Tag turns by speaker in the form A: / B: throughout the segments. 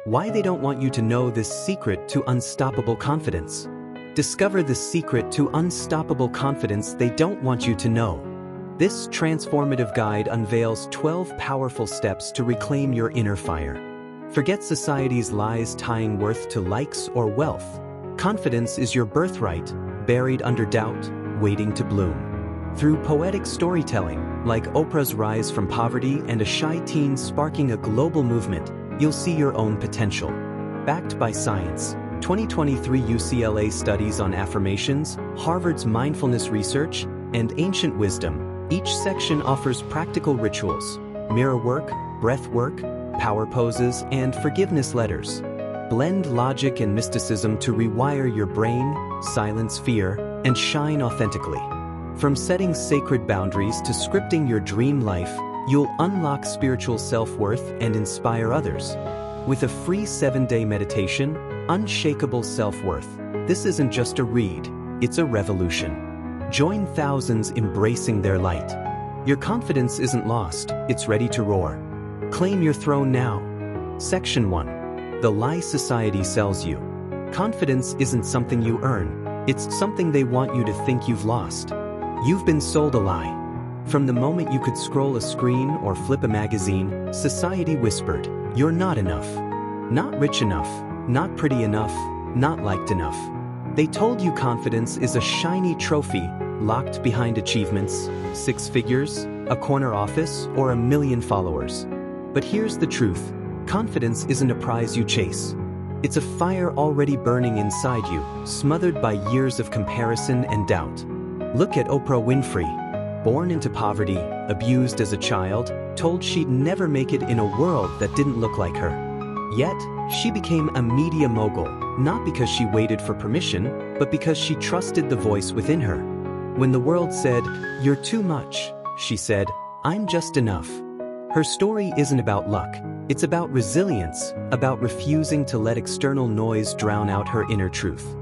A: Why they don't want you to know this secret to unstoppable confidence. Discover the secret to unstoppable confidence they don't want you to know. This transformative guide unveils 12 powerful steps to reclaim your inner fire. Forget society's lies tying worth to likes or wealth. Confidence is your birthright, buried under doubt, waiting to bloom. Through poetic storytelling, like Oprah's rise from poverty and a shy teen sparking a global movement, you'll see your own potential. Backed by science, 2023 UCLA studies on affirmations, Harvard's mindfulness research, and ancient wisdom, each section offers practical rituals, mirror work, breath work, power poses, and forgiveness letters. Blend logic and mysticism to rewire your brain, silence fear, and shine authentically. From setting sacred boundaries to scripting your dream life, you'll unlock spiritual self-worth and inspire others. With a free 7-day meditation, Unshakable Self-Worth, this isn't just a read, it's a revolution. Join thousands embracing their light. Your confidence isn't lost, it's ready to roar. Claim your throne now. Section 1. The lie society sells you. Confidence isn't something you earn, it's something they want you to think you've lost. You've been sold a lie. From the moment you could scroll a screen or flip a magazine, society whispered, "You're not enough. Not rich enough, not pretty enough, not liked enough." They told you confidence is a shiny trophy locked behind achievements, 6 figures, a corner office, or 1 million followers. But here's the truth. Confidence isn't a prize you chase. It's a fire already burning inside you, smothered by years of comparison and doubt. Look at Oprah Winfrey. Born into poverty, abused as a child, told she'd never make it in a world that didn't look like her. Yet, she became a media mogul, not because she waited for permission, but because she trusted the voice within her. When the world said, "You're too much," she said, "I'm just enough." Her story isn't about luck, it's about resilience, about refusing to let external noise drown out her inner truth.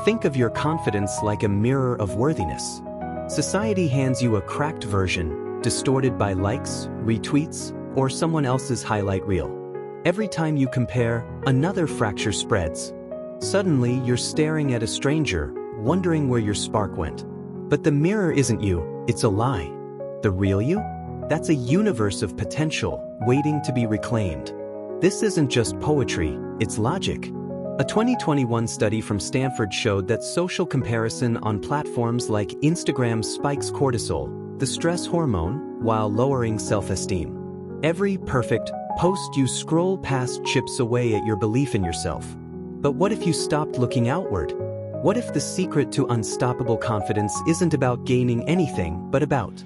A: Think of your confidence like a mirror of worthiness. Society hands you a cracked version, distorted by likes, retweets, or someone else's highlight reel. Every time you compare, another fracture spreads. Suddenly, you're staring at a stranger, wondering where your spark went. But the mirror isn't you, it's a lie. The real you? That's a universe of potential, waiting to be reclaimed. This isn't just poetry, it's logic. A 2021 study from Stanford showed that social comparison on platforms like Instagram spikes cortisol, the stress hormone, while lowering self-esteem. Every perfect post you scroll past chips away at your belief in yourself. But what if you stopped looking outward? What if the secret to unstoppable confidence isn't about gaining anything, but about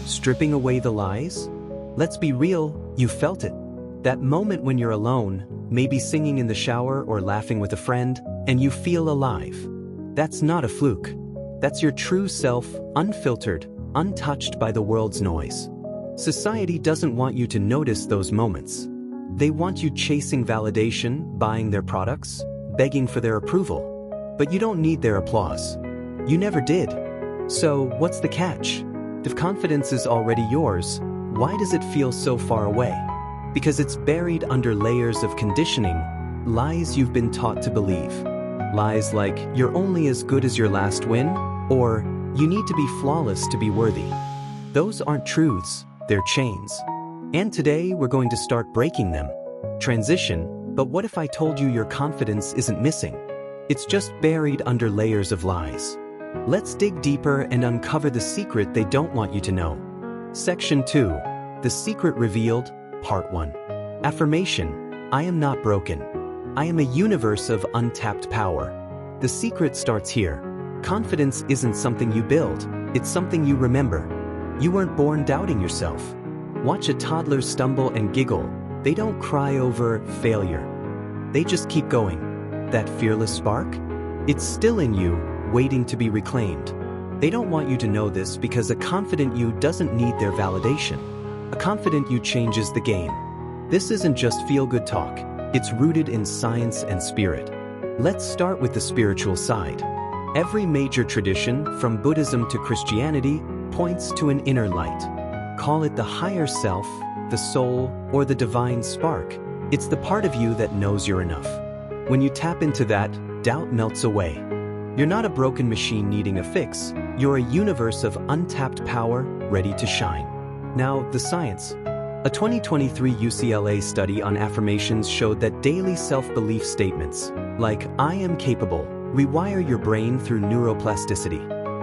A: stripping away the lies? Let's be real, you felt it. That moment when you're alone, maybe singing in the shower or laughing with a friend, and you feel alive. That's not a fluke. That's your true self, unfiltered, untouched by the world's noise. Society doesn't want you to notice those moments. They want you chasing validation, buying their products, begging for their approval. But you don't need their applause. You never did. So, what's the catch? If confidence is already yours, why does it feel so far away? Because it's buried under layers of conditioning, lies you've been taught to believe. Lies like, you're only as good as your last win, or you need to be flawless to be worthy. Those aren't truths, they're chains. And today we're going to start breaking them. Transition, but what if I told you your confidence isn't missing? It's just buried under layers of lies. Let's dig deeper and uncover the secret they don't want you to know. Section 2. The Secret Revealed, Part 1. Affirmation. I am not broken. I am a universe of untapped power. The secret starts here. Confidence isn't something you build, it's something you remember. You weren't born doubting yourself. Watch a toddler stumble and giggle. They don't cry over failure. They just keep going. That fearless spark? It's still in you, waiting to be reclaimed. They don't want you to know this because a confident you doesn't need their validation. A confident you changes the game. This isn't just feel-good talk. It's rooted in science and spirit. Let's start with the spiritual side. Every major tradition, from Buddhism to Christianity, points to an inner light. Call it the higher self, the soul, or the divine spark. It's the part of you that knows you're enough. When you tap into that, doubt melts away. You're not a broken machine needing a fix. You're a universe of untapped power ready to shine. Now, the science. A 2023 UCLA study on affirmations showed that daily self-belief statements, like "I am capable," rewire your brain through neuroplasticity.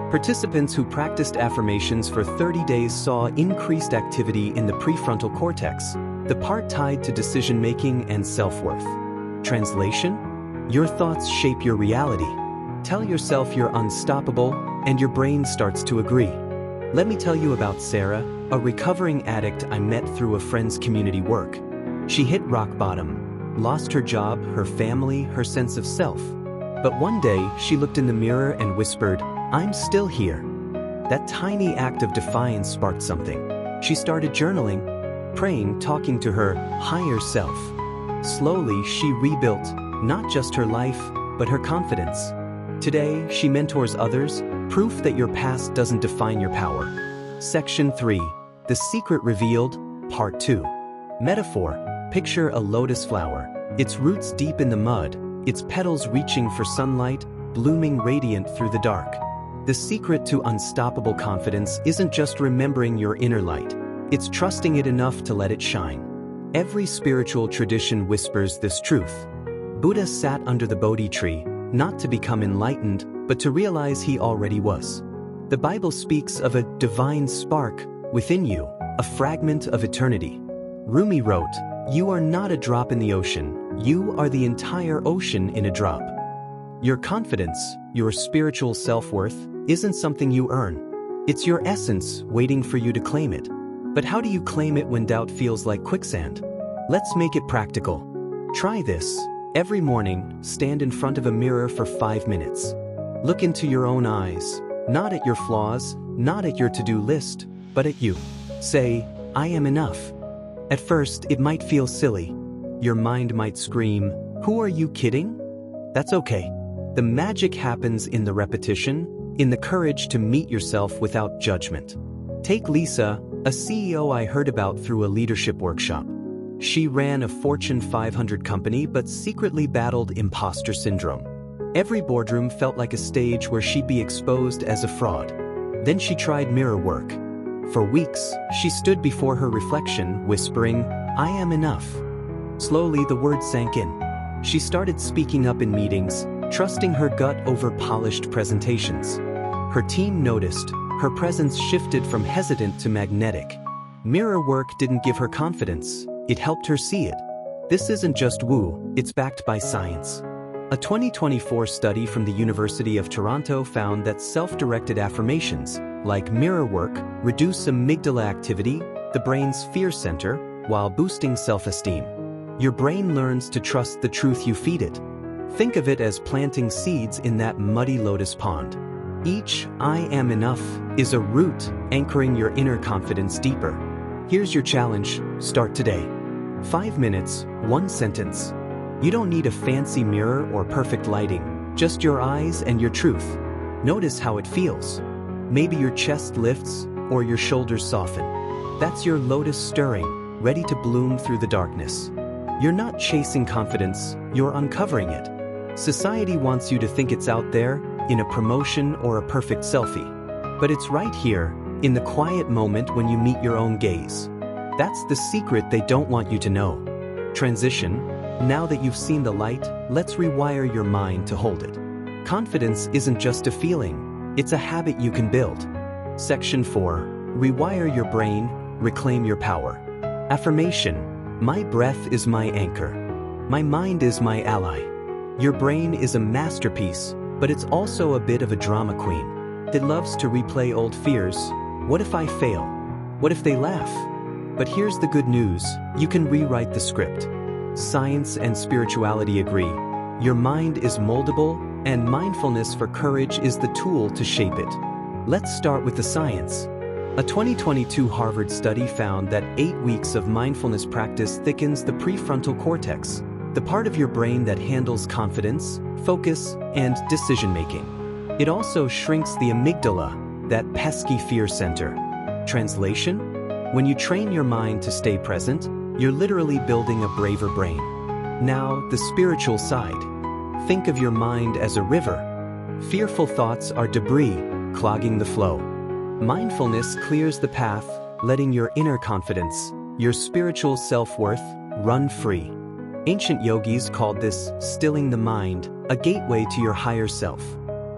A: Participants who practiced affirmations for 30 days saw increased activity in the prefrontal cortex, the part tied to decision-making and self-worth. Translation? Your thoughts shape your reality. Tell yourself you're unstoppable, and your brain starts to agree. Let me tell you about Sarah, a recovering addict I met through a friend's community work. She hit rock bottom, lost her job, her family, her sense of self. But one day, she looked in the mirror and whispered, "I'm still here." That tiny act of defiance sparked something. She started journaling, praying, talking to her higher self. Slowly, she rebuilt, not just her life, but her confidence. Today, she mentors others, proof that your past doesn't define your power. Section 3. The Secret Revealed, Part 2. Metaphor. Picture a lotus flower, its roots deep in the mud, its petals reaching for sunlight, blooming radiant through the dark. The secret to unstoppable confidence isn't just remembering your inner light, it's trusting it enough to let it shine. Every spiritual tradition whispers this truth. Buddha sat under the Bodhi tree, not to become enlightened, but to realize he already was. The Bible speaks of a divine spark within you, a fragment of eternity. Rumi wrote, "You are not a drop in the ocean, you are the entire ocean in a drop." Your confidence, your spiritual self-worth, isn't something you earn. It's your essence waiting for you to claim it. But how do you claim it when doubt feels like quicksand? Let's make it practical. Try this. Every morning, stand in front of a mirror for 5 minutes. Look into your own eyes, not at your flaws, not at your to-do list, but at you. Say, "I am enough." At first, it might feel silly. Your mind might scream, "Who are you kidding?" That's okay. The magic happens in the repetition, in the courage to meet yourself without judgment. Take Lisa, a CEO I heard about through a leadership workshop. She ran a Fortune 500 company but secretly battled imposter syndrome. Every boardroom felt like a stage where she'd be exposed as a fraud. Then she tried mirror work. For weeks, she stood before her reflection, whispering, "I am enough." Slowly, the words sank in. She started speaking up in meetings, trusting her gut over polished presentations. Her team noticed. Her presence shifted from hesitant to magnetic. Mirror work didn't give her confidence. It helped her see it. This isn't just woo, it's backed by science. A 2024 study from the University of Toronto found that self-directed affirmations, like mirror work, reduce amygdala activity, the brain's fear center, while boosting self-esteem. Your brain learns to trust the truth you feed it. Think of it as planting seeds in that muddy lotus pond. Each "I am enough" is a root anchoring your inner confidence deeper. Here's your challenge, start today. 5 minutes, 1 sentence. You don't need a fancy mirror or perfect lighting, just your eyes and your truth. Notice how it feels. Maybe your chest lifts or your shoulders soften. That's your lotus stirring, ready to bloom through the darkness. You're not chasing confidence, you're uncovering it. Society wants you to think it's out there, in a promotion or a perfect selfie. But it's right here, in the quiet moment when you meet your own gaze. That's the secret they don't want you to know. Transition. Now that you've seen the light, let's rewire your mind to hold it. Confidence isn't just a feeling, it's a habit you can build. Section 4. Rewire your brain, reclaim your power. Affirmation. My breath is my anchor. My mind is my ally. Your brain is a masterpiece, but it's also a bit of a drama queen. It loves to replay old fears. What if I fail? What if they laugh? But here's the good news, you can rewrite the script. Science and spirituality agree. Your mind is moldable, and mindfulness for courage is the tool to shape it. Let's start with the science. A 2022 Harvard study found that 8 weeks of mindfulness practice thickens the prefrontal cortex, the part of your brain that handles confidence, focus, and decision-making. It also shrinks the amygdala, that pesky fear center. Translation? When you train your mind to stay present, You're literally building a braver brain. Now, the spiritual side. Think of your mind as a river. Fearful thoughts are debris, clogging the flow. Mindfulness clears the path, letting your inner confidence, your spiritual self-worth, run free. Ancient yogis called this stilling the mind, a gateway to your higher self.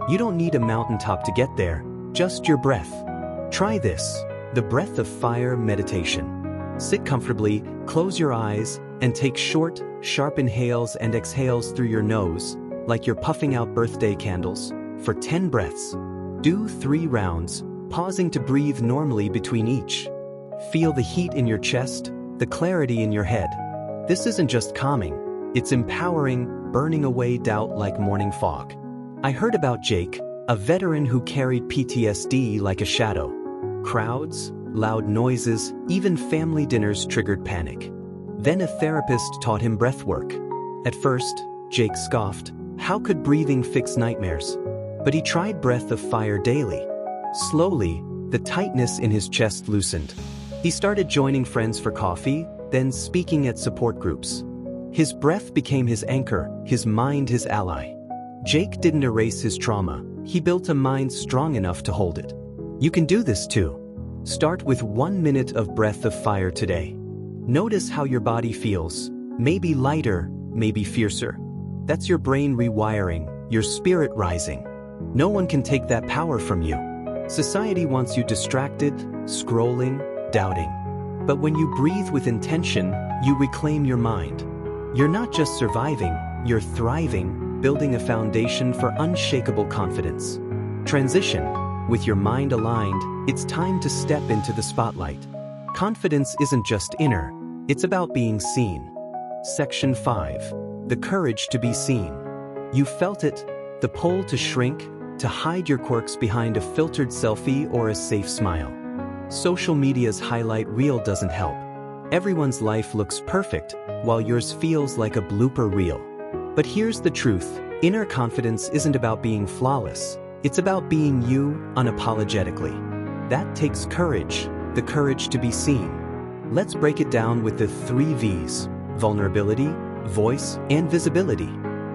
A: You don't need a mountaintop to get there, just your breath. Try this, the breath of fire meditation. Sit comfortably, close your eyes, and take short, sharp inhales and exhales through your nose, like you're puffing out birthday candles, for 10 breaths. Do 3 rounds, pausing to breathe normally between each. Feel the heat in your chest, the clarity in your head. This isn't just calming, it's empowering, burning away doubt like morning fog. I heard about Jake, a veteran who carried PTSD like a shadow. Crowds, loud noises, even family dinners triggered panic. Then a therapist taught him breath work. At first, Jake scoffed. How could breathing fix nightmares? But he tried breath of fire daily. Slowly, the tightness in his chest loosened. He started joining friends for coffee, then speaking at support groups. His breath became his anchor, his mind his ally. Jake didn't erase his trauma. He built a mind strong enough to hold it. You can do this too. Start with 1 minute of breath of fire today. Notice how your body feels. Maybe lighter, maybe fiercer. That's your brain rewiring, your spirit rising. No one can take that power from you. Society wants you distracted, scrolling, doubting. But when you breathe with intention, you reclaim your mind. You're not just surviving, you're thriving, building a foundation for unshakable confidence. Transition. With your mind aligned, it's time to step into the spotlight. Confidence isn't just inner, it's about being seen. Section 5. The courage to be seen. You felt it, the pull to shrink, to hide your quirks behind a filtered selfie or a safe smile. Social media's highlight reel doesn't help. Everyone's life looks perfect, while yours feels like a blooper reel. But here's the truth, inner confidence isn't about being flawless, it's about being you unapologetically. That takes courage, the courage to be seen. Let's break it down with the 3 V's: vulnerability, voice, and visibility.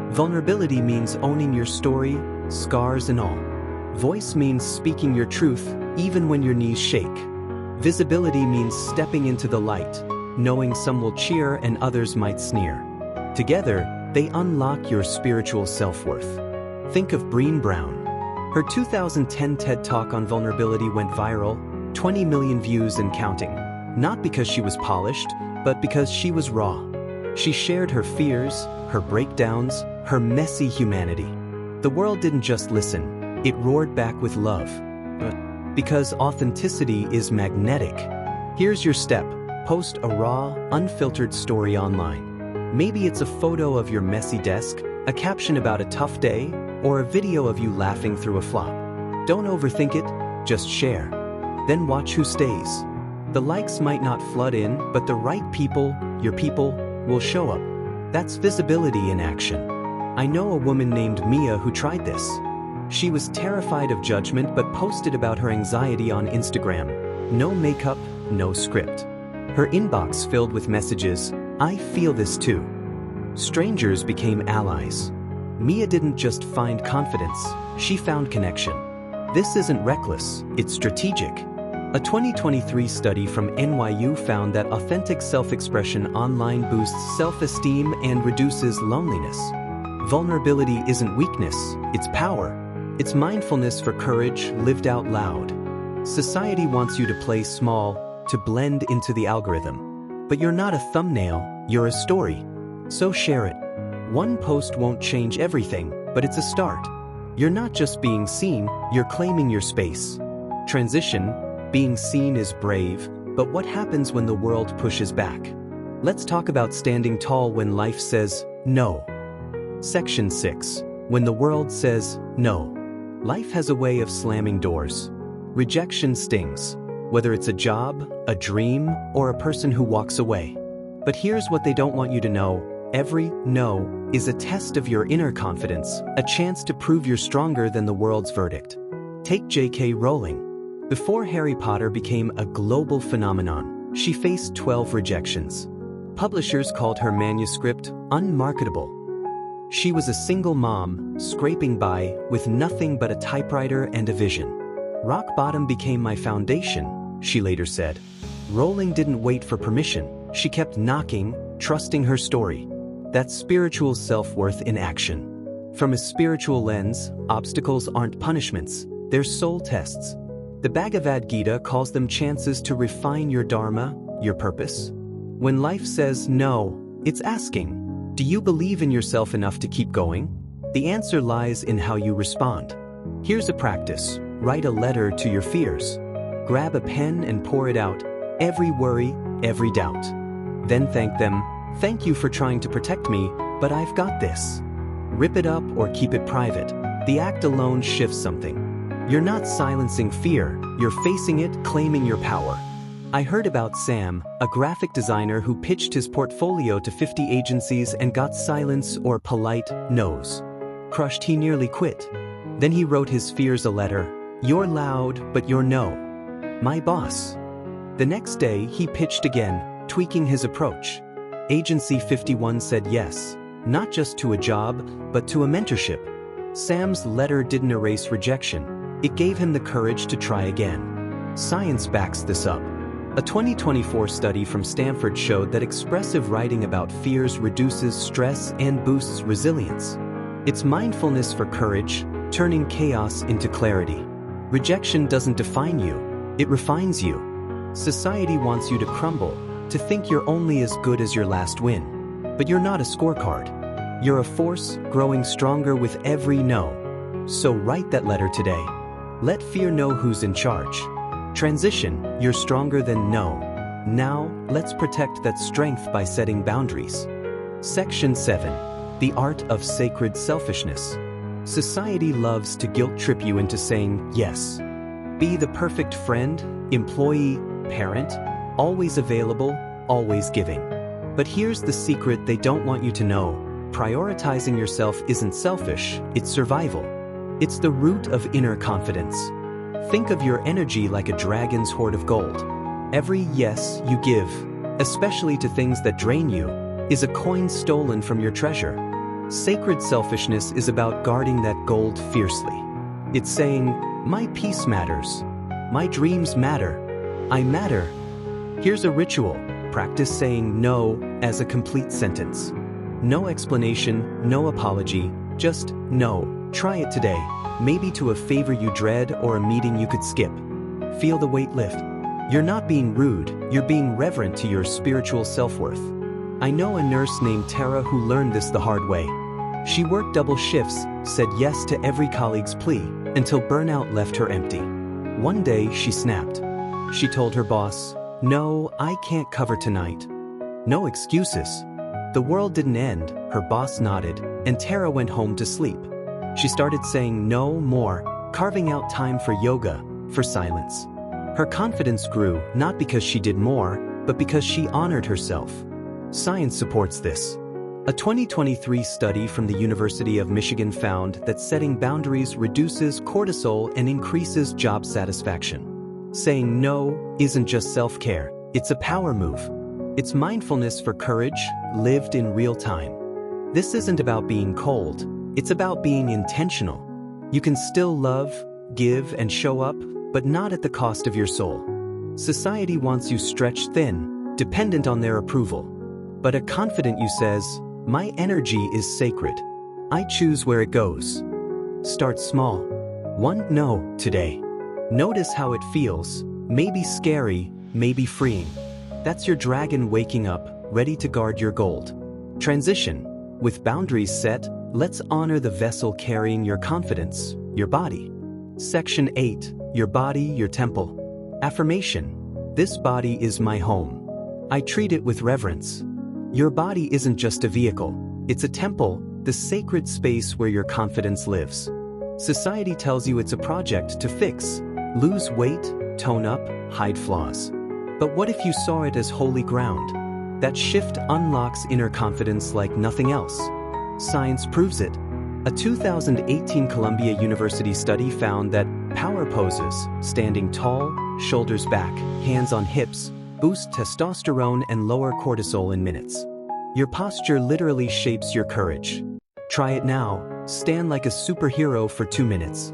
A: Vulnerability means owning your story, scars and all. Voice means speaking your truth, even when your knees shake. Visibility means stepping into the light, knowing some will cheer and others might sneer. Together, they unlock your spiritual self-worth. Think of Brené Brown. Her 2010 TED Talk on vulnerability went viral, 20 million views and counting. Not because she was polished, but because she was raw. She shared her fears, her breakdowns, her messy humanity. The world didn't just listen, it roared back with love. Because authenticity is magnetic. Here's your step: post a raw, unfiltered story online. Maybe it's a photo of your messy desk, a caption about a tough day, or a video of you laughing through a flop. Don't overthink it, just share. Then watch who stays. The likes might not flood in, but the right people, your people, will show up. That's visibility in action. I know a woman named Mia who tried this. She was terrified of judgment but posted about her anxiety on Instagram. No makeup, no script. Her inbox filled with messages, "I feel this too." Strangers became allies. Mia didn't just find confidence, she found connection. This isn't reckless, it's strategic. A 2023 study from NYU found that authentic self-expression online boosts self-esteem and reduces loneliness. Vulnerability isn't weakness, it's power. It's mindfulness for courage lived out loud. Society wants you to play small, to blend into the algorithm. But you're not a thumbnail, you're a story. So share it. One post won't change everything, but it's a start. You're not just being seen, you're claiming your space. Transition. Being seen is brave, but what happens when the world pushes back? Let's talk about standing tall when life says no. Section 6. When the world says no. Life has a way of slamming doors. Rejection stings, whether it's a job, a dream, or a person who walks away. But here's what they don't want you to know. Every no is a test of your inner confidence, a chance to prove you're stronger than the world's verdict. Take J.K. Rowling. Before Harry Potter became a global phenomenon, she faced 12 rejections. Publishers called her manuscript unmarketable. She was a single mom, scraping by, with nothing but a typewriter and a vision. Rock bottom became my foundation, she later said. Rowling didn't wait for permission. She kept knocking, trusting her story. That's spiritual self-worth in action. From a spiritual lens, obstacles aren't punishments, they're soul tests. The Bhagavad Gita calls them chances to refine your dharma, your purpose. When life says no, it's asking, do you believe in yourself enough to keep going? The answer lies in how you respond. Here's a practice. Write a letter to your fears. Grab a pen and pour it out, every worry, every doubt. Then thank them. Thank you for trying to protect me, but I've got this. Rip it up or keep it private. The act alone shifts something. You're not silencing fear, you're facing it, claiming your power. I heard about Sam, a graphic designer who pitched his portfolio to 50 agencies and got silence or polite no's. Crushed, he nearly quit. Then he wrote his fears a letter. You're loud, but you're no. My boss. The next day, he pitched again, tweaking his approach. Agency 51 said yes, not just to a job, but to a mentorship. Sam's letter didn't erase rejection. It gave him the courage to try again. Science backs this up. A 2024 study from Stanford showed that expressive writing about fears reduces stress and boosts resilience. It's mindfulness for courage, turning chaos into clarity. Rejection doesn't define you, it refines you. Society wants you to crumble, to think you're only as good as your last win. But you're not a scorecard. You're a force growing stronger with every no. So write that letter today. Let fear know who's in charge. Transition, you're stronger than no. Now, let's protect that strength by setting boundaries. Section 7. The Art of Sacred Selfishness. Society loves to guilt trip you into saying yes. Be the perfect friend, employee, parent, always available, always giving. But here's the secret they don't want you to know. Prioritizing yourself isn't selfish, it's survival. It's the root of inner confidence. Think of your energy like a dragon's hoard of gold. Every yes you give, especially to things that drain you, is a coin stolen from your treasure. Sacred selfishness is about guarding that gold fiercely. It's saying, my peace matters. My dreams matter. I matter. Here's a ritual. Practice saying no as a complete sentence. No explanation, no apology, just no. Try it today, maybe to a favor you dread or a meeting you could skip. Feel the weight lift. You're not being rude, you're being reverent to your spiritual self-worth. I know a nurse named Tara who learned this the hard way. She worked double shifts, said yes to every colleague's plea, until burnout left her empty. One day, she snapped. She told her boss, "No, I can't cover tonight." No excuses. The world didn't end, her boss nodded, and Tara went home to sleep. She started saying no more, carving out time for yoga, for silence. Her confidence grew, not because she did more, but because she honored herself. Science supports this. A 2023 study from the University of Michigan found that setting boundaries reduces cortisol and increases job satisfaction. Saying no isn't just self-care, it's a power move. It's mindfulness for courage, lived in real time. This isn't about being cold, it's about being intentional. You can still love, give, and show up, but not at the cost of your soul. Society wants you stretched thin, dependent on their approval. But a confident you says, my energy is sacred. I choose where it goes. Start small. One no today. Notice how it feels, maybe scary, maybe freeing. That's your dragon waking up, ready to guard your gold. Transition. With boundaries set, let's honor the vessel carrying your confidence, your body. Section 8. Your body, your temple. Affirmation. This body is my home. I treat it with reverence. Your body isn't just a vehicle, it's a temple, the sacred space where your confidence lives. Society tells you it's a project to fix, lose weight, tone up, hide flaws. But what if you saw it as holy ground? That shift unlocks inner confidence like nothing else. Science proves it. A 2018 Columbia University study found that power poses, standing tall, shoulders back, hands on hips, boost testosterone and lower cortisol in minutes. Your posture literally shapes your courage. Try it now. Stand like a superhero for 2 minutes.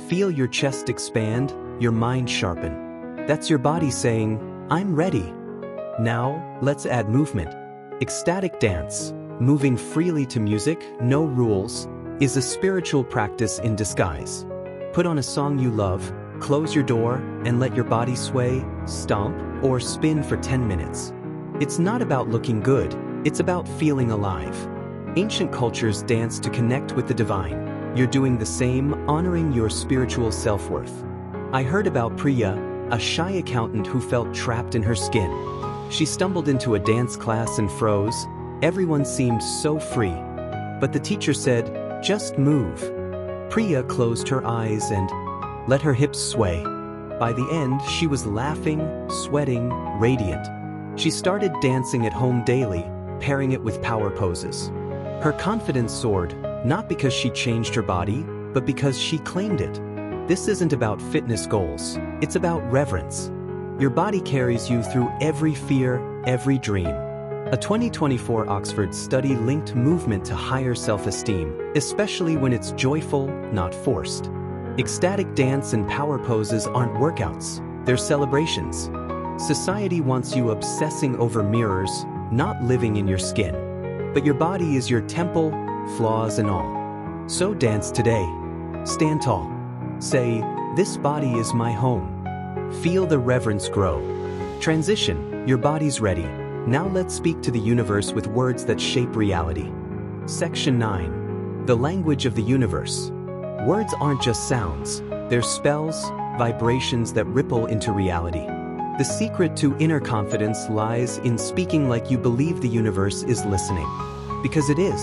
A: Feel your chest expand, your mind sharpen. That's your body saying, I'm ready. Now, let's add movement. Ecstatic dance, moving freely to music, no rules, is a spiritual practice in disguise. Put on a song you love, close your door, and let your body sway, stomp, or spin for 10 minutes. It's not about looking good, it's about feeling alive. Ancient cultures danced to connect with the divine. You're doing the same, honoring your spiritual self-worth. I heard about Priya, a shy accountant who felt trapped in her skin. She stumbled into a dance class and froze. Everyone seemed so free. But the teacher said, just move. Priya closed her eyes and let her hips sway. By the end, she was laughing, sweating, radiant. She started dancing at home daily, pairing it with power poses. Her confidence soared, not because she changed her body, but because she claimed it. This isn't about fitness goals, it's about reverence. Your body carries you through every fear, every dream. A 2024 Oxford study linked movement to higher self-esteem, especially when it's joyful, not forced. Ecstatic dance and power poses aren't workouts, they're celebrations. Society wants you obsessing over mirrors, not living in your skin. But your body is your temple, flaws and all. So dance today. Stand tall. Say, this body is my home. Feel the reverence grow. Transition, your body's ready. Now let's speak to the universe with words that shape reality. Section 9. The language of the universe. Words aren't just sounds, they're spells, vibrations that ripple into reality. The secret to inner confidence lies in speaking like you believe the universe is listening. Because it is.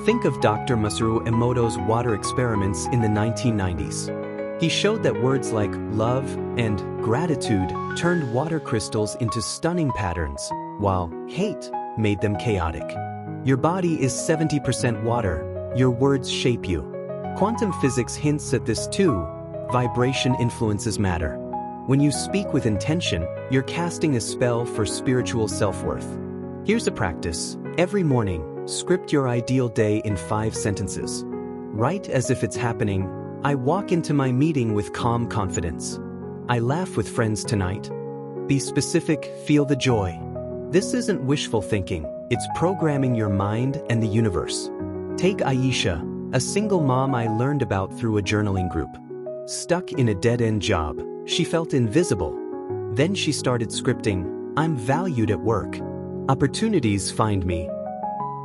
A: Think of Dr. Masaru Emoto's water experiments in the 1990s. He showed that words like love and gratitude turned water crystals into stunning patterns, while hate made them chaotic. Your body is 70% water, your words shape you. Quantum physics hints at this too. Vibration influences matter. When you speak with intention, you're casting a spell for spiritual self-worth. Here's a practice. Every morning, script your ideal day in 5 sentences. Write as if it's happening. I walk into my meeting with calm confidence. I laugh with friends tonight. Be specific, feel the joy. This isn't wishful thinking, it's programming your mind and the universe. Take Aisha, a single mom I learned about through a journaling group. Stuck in a dead-end job, she felt invisible. Then she started scripting, I'm valued at work. Opportunities find me.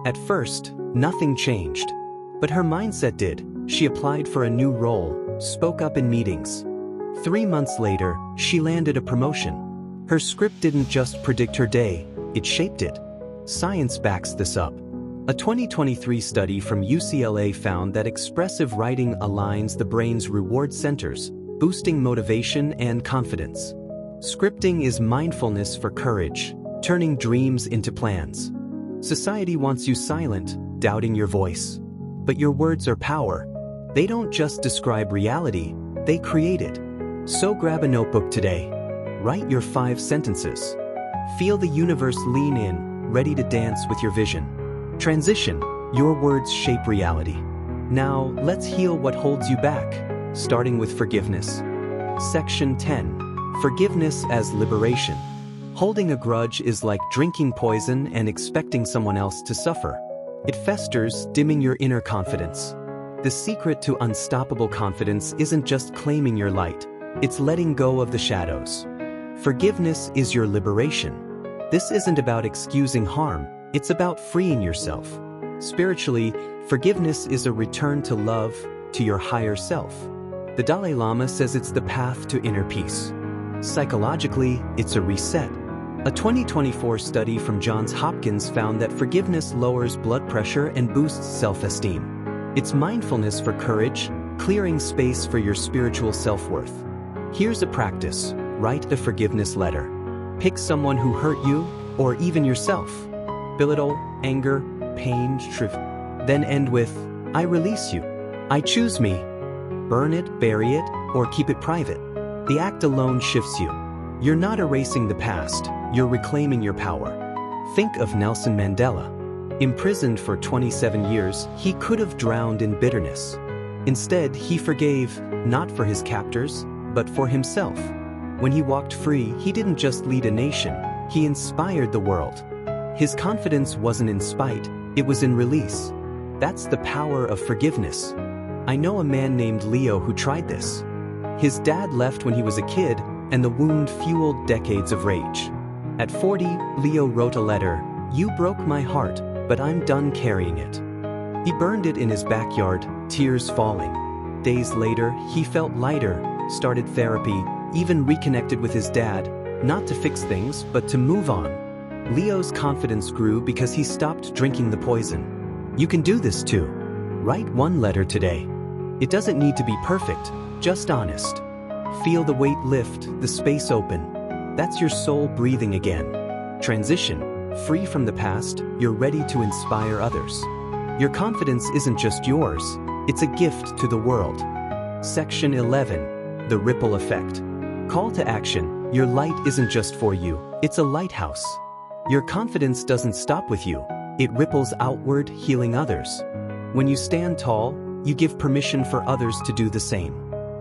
A: At first, nothing changed. But her mindset did. She applied for a new role, spoke up in meetings. 3 months later, she landed a promotion. Her script didn't just predict her day, it shaped it. Science backs this up. A 2023 study from UCLA found that expressive writing aligns the brain's reward centers, boosting motivation and confidence. Scripting is mindfulness for courage, turning dreams into plans. Society wants you silent, doubting your voice. But your words are power. They don't just describe reality, they create it. So grab a notebook today. Write your 5 sentences. Feel the universe lean in, ready to dance with your vision. Transition, your words shape reality. Now, let's heal what holds you back, starting with forgiveness. Section 10. Forgiveness as liberation. Holding a grudge is like drinking poison and expecting someone else to suffer. It festers, dimming your inner confidence. The secret to unstoppable confidence isn't just claiming your light, it's letting go of the shadows. Forgiveness is your liberation. This isn't about excusing harm, it's about freeing yourself. Spiritually, forgiveness is a return to love, to your higher self. The Dalai Lama says it's the path to inner peace. Psychologically, it's a reset. A 2024 study from Johns Hopkins found that forgiveness lowers blood pressure and boosts self-esteem. It's mindfulness for courage, clearing space for your spiritual self-worth. Here's a practice. Write a forgiveness letter. Pick someone who hurt you, or even yourself. Belittle, anger, pain, truth. Then end with, I release you. I choose me. Burn it, bury it, or keep it private. The act alone shifts you. You're not erasing the past, you're reclaiming your power. Think of Nelson Mandela. Imprisoned for 27 years, he could have drowned in bitterness. Instead, he forgave, not for his captors, but for himself. When he walked free, he didn't just lead a nation, he inspired the world. His confidence wasn't in spite, it was in release. That's the power of forgiveness. I know a man named Leo who tried this. His dad left when he was a kid, and the wound fueled decades of rage. At 40, Leo wrote a letter, "You broke my heart, but I'm done carrying it." He burned it in his backyard, tears falling. Days later, he felt lighter, started therapy, even reconnected with his dad, not to fix things, but to move on. Leo's confidence grew because he stopped drinking the poison. You can do this too. Write one letter today. It doesn't need to be perfect, just honest. Feel the weight lift, the space open. That's your soul breathing again. Transition. Free from the past, you're ready to inspire others. Your confidence isn't just yours, it's a gift to the world. Section 11. The ripple effect. Call to action. Your light isn't just for you, it's a lighthouse. Your confidence doesn't stop with you, it ripples outward, healing others. When you stand tall, you give permission for others to do the same.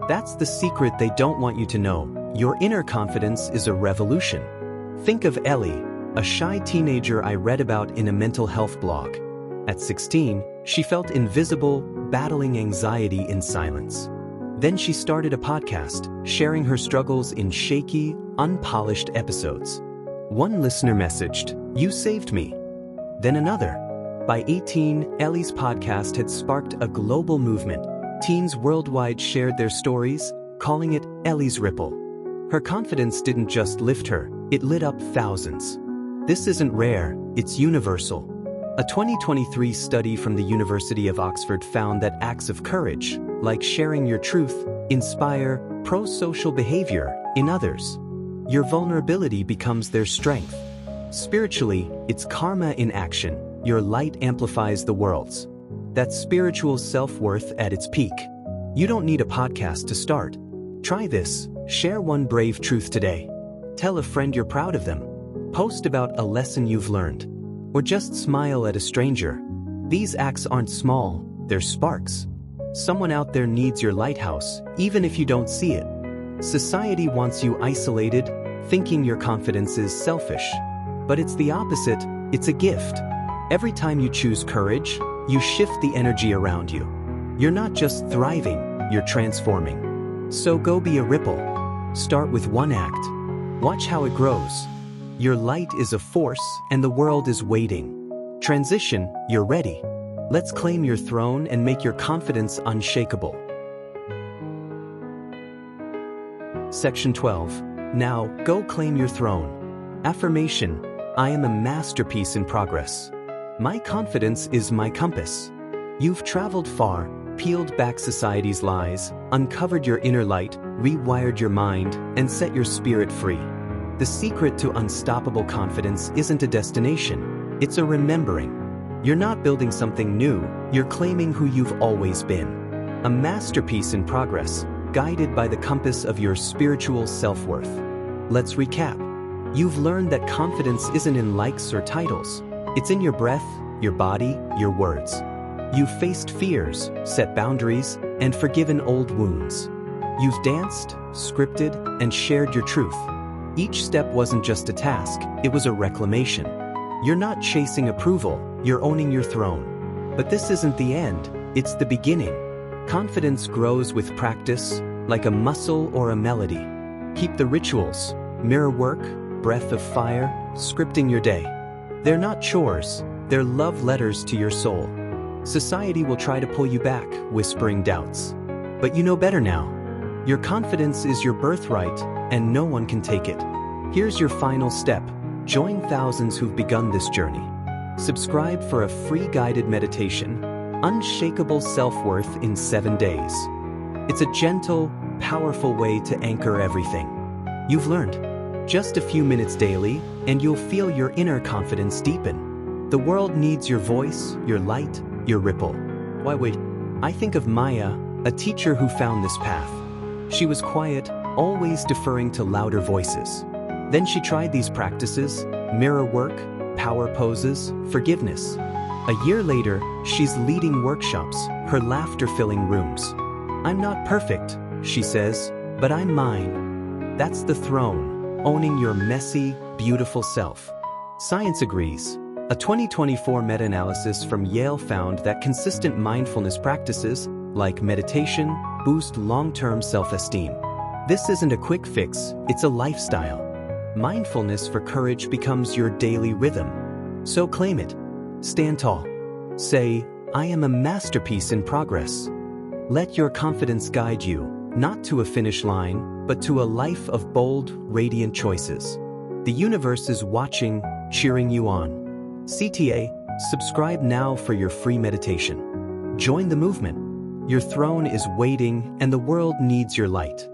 A: That's the secret they don't want you to know. Your inner confidence is a revolution. Think of Ellie, a shy teenager I read about in a mental health blog. At 16, she felt invisible, battling anxiety in silence. Then she started a podcast, sharing her struggles in shaky, unpolished episodes. One listener messaged, "You saved me." Then another. By 18, Ellie's podcast had sparked a global movement. Teens worldwide shared their stories, calling it Ellie's Ripple. Her confidence didn't just lift her, it lit up thousands. This isn't rare, it's universal. A 2023 study from the University of Oxford found that acts of courage, like sharing your truth, inspire pro-social behavior in others. Your vulnerability becomes their strength. Spiritually, it's karma in action. Your light amplifies the world's. That's spiritual self-worth at its peak. You don't need a podcast to start. Try this. Share one brave truth today. Tell a friend you're proud of them. Post about a lesson you've learned. Or just smile at a stranger. These acts aren't small, they're sparks. Someone out there needs your lighthouse, even if you don't see it. Society wants you isolated, thinking your confidence is selfish. But it's the opposite, it's a gift. Every time you choose courage, you shift the energy around you. You're not just thriving, you're transforming. So go be a ripple. Start with one act. Watch how it grows. Your light is a force, and the world is waiting. Transition, you're ready. Let's claim your throne and make your confidence unshakable. Section 12. Now, go claim your throne. Affirmation. I am a masterpiece in progress. My confidence is my compass. You've traveled far, peeled back society's lies, uncovered your inner light, rewired your mind, and set your spirit free. The secret to unstoppable confidence isn't a destination, it's a remembering. You're not building something new, you're claiming who you've always been. A masterpiece in progress, guided by the compass of your spiritual self-worth. Let's recap. You've learned that confidence isn't in likes or titles. It's in your breath, your body, your words. You've faced fears, set boundaries, and forgiven old wounds. You've danced, scripted, and shared your truth. Each step wasn't just a task, it was a reclamation. You're not chasing approval, you're owning your throne. But this isn't the end, it's the beginning. Confidence grows with practice, like a muscle or a melody. Keep the rituals, mirror work, breath of fire, scripting your day. They're not chores, they're love letters to your soul. Society will try to pull you back, whispering doubts. But you know better now. Your confidence is your birthright, and no one can take it. Here's your final step. Join thousands who've begun this journey. Subscribe for a free guided meditation, Unshakable Self-Worth in 7 days. It's a gentle, powerful way to anchor everything you've learned. Just a few minutes daily, and you'll feel your inner confidence deepen. The world needs your voice, your light, your ripple. Why wait? I think of Maya, a teacher who found this path. She was quiet, always deferring to louder voices. Then she tried these practices: mirror work, power poses, forgiveness. A year later, she's leading workshops, her laughter filling rooms. "I'm not perfect," she says, "but I'm mine." That's the throne, owning your messy, beautiful self. Science agrees. A 2024 meta-analysis from Yale found that consistent mindfulness practices, like meditation, boost long-term self-esteem. This isn't a quick fix, it's a lifestyle. Mindfulness for courage becomes your daily rhythm. So claim it. Stand tall. Say, "I am a masterpiece in progress." Let your confidence guide you, not to a finish line, but to a life of bold, radiant choices. The universe is watching, cheering you on. CTA, subscribe now for your free meditation. Join the movement. Your throne is waiting and the world needs your light.